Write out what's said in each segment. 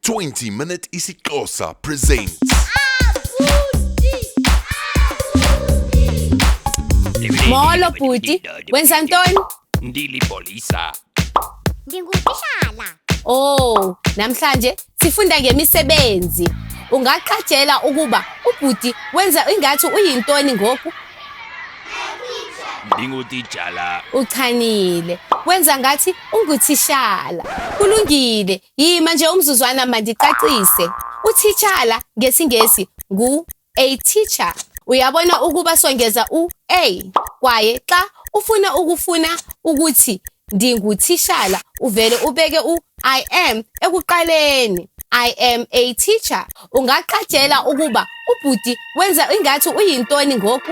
20-Minute isiXhosa presents. Molo bhuti, wenza ntoni? Ndilipolisa. Ngingutitshala. Oh, namhlanje sifunda ngemisebenzi. Ungaqatsela ukuba ubhuti wenza ingathi uyintoni ngoku? Ndingutitshala. Uchanile. Wenza ngathi ungutitshala. Kulungile. Yima nje umzuzwana mandicacise. Utitshala ngesingesi ngu-a teacher. Uyabona ukuba songeza u-a kwaye xa ufuna ukuthi ndingutitshala uvele ubeke u-I am ekuqaleni. I am a teacher. Ungaqatsela ukuba ubhuti wenza ingathi uyintoni ngoku?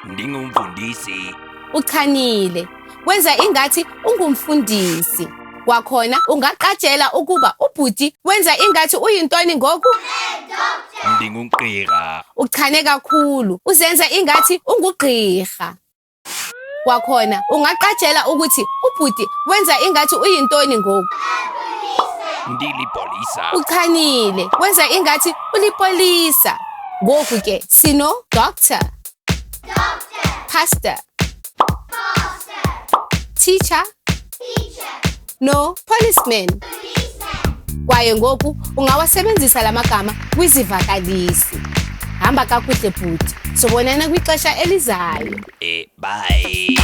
Ndingumfundisi. Uchanile. Wenza ingathi ungumfundisi. Kwakhona ungaqatsela ukuba ubhuti wenza ingathi uyintoni ngoku? Ndingugqirha. Uchane kakhulu. Uzenza ingathi ungugqirha. Kwakhona ungaqatsela ukuthi ubhuti wenza ingathi uyintoni ngoku? Ndilipolisa. Uchanile. Wenza ingathi ulipolisa. Ngoku ke sino doctor, pastor, teacher, no policeman. Kwaye ngoku ungawasebenzisa lamagama kwizivakalisi. Hamba kakuhle bhuti. Sobonana kwixesha elizayo. Bye.